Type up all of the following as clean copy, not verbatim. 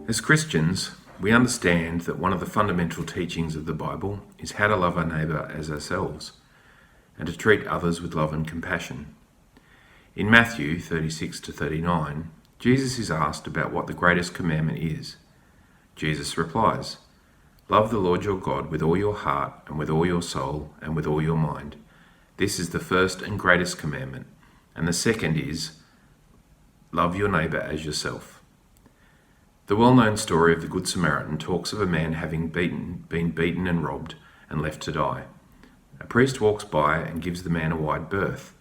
As Christians, we understand that one of the fundamental teachings of the Bible is how to love our neighbour as ourselves and to treat others with love and compassion. In Matthew 36 to 39, Jesus is asked about what the greatest commandment is. Jesus replies, "Love the Lord your God with all your heart and with all your soul and with all your mind. This is the first and greatest commandment. And the second is, love your neighbour as yourself." The well-known story of the Good Samaritan talks of a man having been beaten and robbed and left to die. A priest walks by and gives the man a wide berth.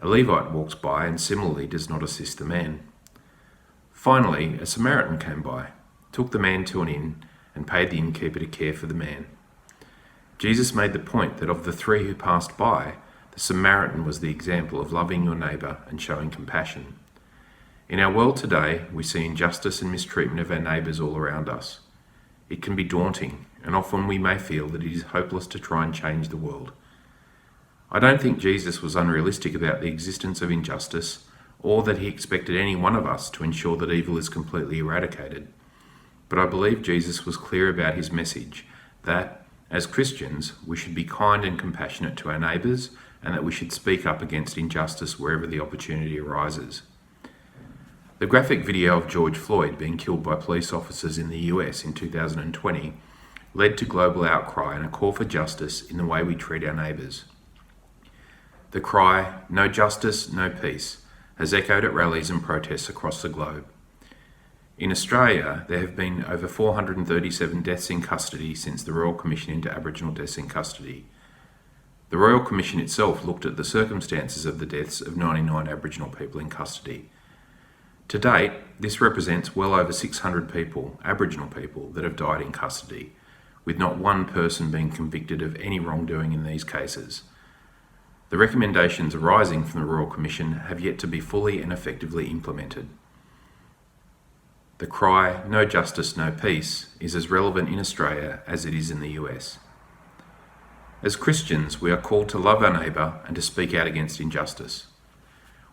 A Levite walks by and similarly does not assist the man. Finally, a Samaritan came by, took the man to an inn, and paid the innkeeper to care for the man. Jesus made the point that of the three who passed by, the Samaritan was the example of loving your neighbour and showing compassion. In our world today, we see injustice and mistreatment of our neighbours all around us. It can be daunting, and often we may feel that it is hopeless to try and change the world. I don't think Jesus was unrealistic about the existence of injustice, or that he expected any one of us to ensure that evil is completely eradicated. But I believe Jesus was clear about his message, that, as Christians, we should be kind and compassionate to our neighbours, and that we should speak up against injustice wherever the opportunity arises. The graphic video of George Floyd being killed by police officers in the US in 2020 led to global outcry and a call for justice in the way we treat our neighbours. The cry, "No justice, no peace," has echoed at rallies and protests across the globe. In Australia, there have been over 437 deaths in custody since the Royal Commission into Aboriginal Deaths in Custody. The Royal Commission itself looked at the circumstances of the deaths of 99 Aboriginal people in custody. To date, this represents well over 600 people, Aboriginal people, that have died in custody, with not one person being convicted of any wrongdoing in these cases. The recommendations arising from the Royal Commission have yet to be fully and effectively implemented. The cry, "No justice, no peace," is as relevant in Australia as it is in the US. As Christians, we are called to love our neighbour and to speak out against injustice.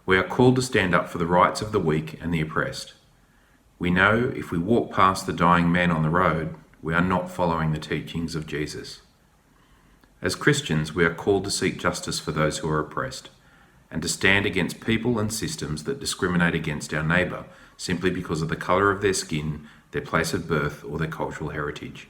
We are called to stand up for the rights of the weak and the oppressed. We know if we walk past the dying man on the road, we are not following the teachings of Jesus. As Christians, we are called to seek justice for those who are oppressed, and to stand against people and systems that discriminate against our neighbour simply because of the colour of their skin, their place of birth, or their cultural heritage.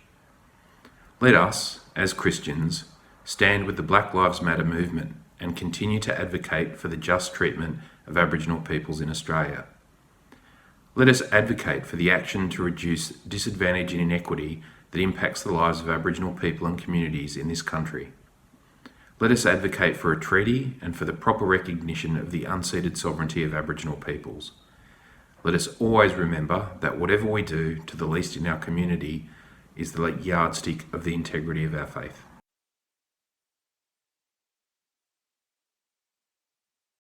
Let us, as Christians, stand with the Black Lives Matter movement and continue to advocate for the just treatment of Aboriginal peoples in Australia. Let us advocate for the action to reduce disadvantage and inequity that impacts the lives of Aboriginal people and communities in this country. Let us advocate for a treaty and for the proper recognition of the unceded sovereignty of Aboriginal peoples. Let us always remember that whatever we do to the least in our community is the yardstick of the integrity of our faith.